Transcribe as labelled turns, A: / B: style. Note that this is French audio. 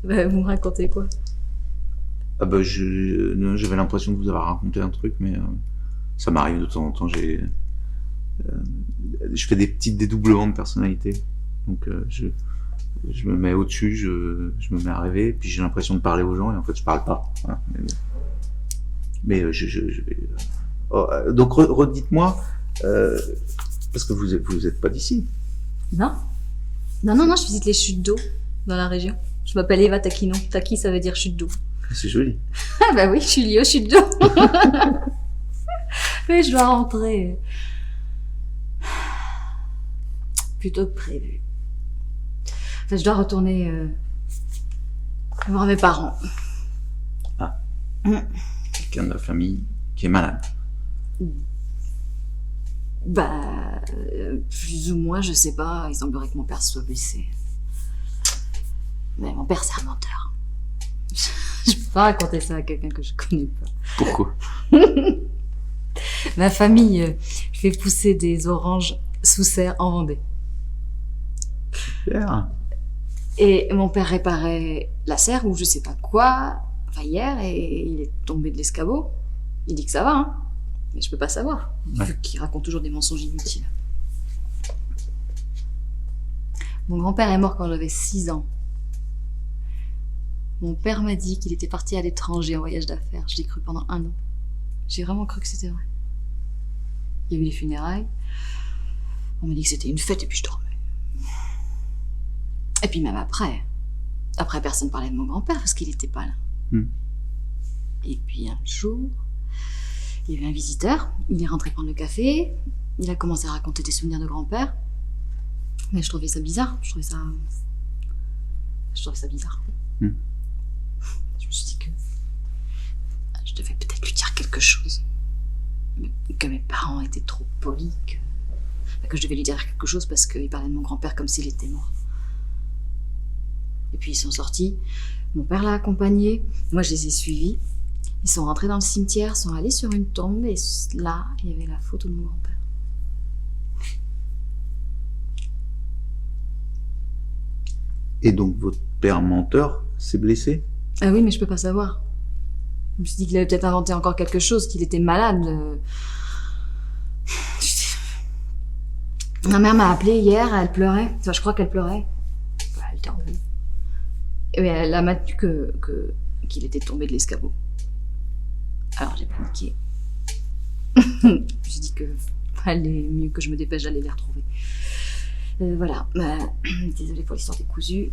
A: Bah, vous me racontez quoi?
B: Ah bah non, j'avais l'impression de vous avoir raconté un truc, mais ça m'arrive de temps en temps. Je fais des petits dédoublements de personnalité. Donc je me mets au-dessus, je me mets à rêver, puis j'ai l'impression de parler aux gens, et en fait je parle pas. Voilà. Donc redites-moi, parce que vous êtes pas d'ici.
A: Non. Non, je visite les chutes d'eau dans la région. Je m'appelle Eva Taquinon. Taki, ça veut dire chute d'eau.
B: C'est joli.
A: Ah bah oui, je suis liée aux chutes d'eau. Mais je dois rentrer plus tôt que prévu. Enfin, je dois retourner voir mes parents.
B: Ah. Quelqu'un de la famille qui est malade.
A: Bah, plus ou moins, je sais pas. Il semblerait que mon père soit blessé. Mais mon père, c'est un menteur. Je peux pas raconter ça à quelqu'un que je connais pas.
B: Pourquoi?
A: Ma famille fait pousser des oranges sous serre en Vendée.
B: Super.
A: Et mon père réparait la serre ou je sais pas quoi, enfin hier, et il est tombé de l'escabeau. Il dit que ça va, hein. Mais je peux pas savoir, vu qu'il raconte toujours des mensonges inutiles. Mon grand-père est mort quand j'avais 6 ans. Mon père m'a dit qu'il était parti à l'étranger en voyage d'affaires. Je l'ai cru pendant 1 an. J'ai vraiment cru que c'était vrai. Il y a eu les funérailles. On m'a dit que c'était une fête et puis je dormais. Et puis même après personne parlait de mon grand-père parce qu'il était pas là. Et puis un jour, il y avait un visiteur, il est rentré prendre le café, il a commencé à raconter des souvenirs de grand-père. Mais je trouvais ça bizarre, je trouvais ça bizarre. Je me suis dit que je devais peut-être lui dire quelque chose. Que mes parents étaient trop polis, que je devais lui dire quelque chose parce qu'il parlait de mon grand-père comme s'il était mort. Et puis ils sont sortis, mon père l'a accompagné, moi je les ai suivis. Ils sont rentrés dans le cimetière, sont allés sur une tombe et là, il y avait la photo de mon grand-père.
B: Et donc votre père menteur s'est blessé?
A: Ah oui, mais je peux pas savoir. Je me suis dit qu'il avait peut-être inventé encore quelque chose, qu'il était malade. Ma mère m'a appelée hier, elle pleurait. Enfin, je crois qu'elle pleurait. Elle était en vie. Et elle m'a dit qu'il était tombé de l'escabeau. Alors j'ai paniqué. J'ai dit que fallait mieux que je me dépêche d'aller les retrouver. Voilà. Désolée pour l'histoire décousue.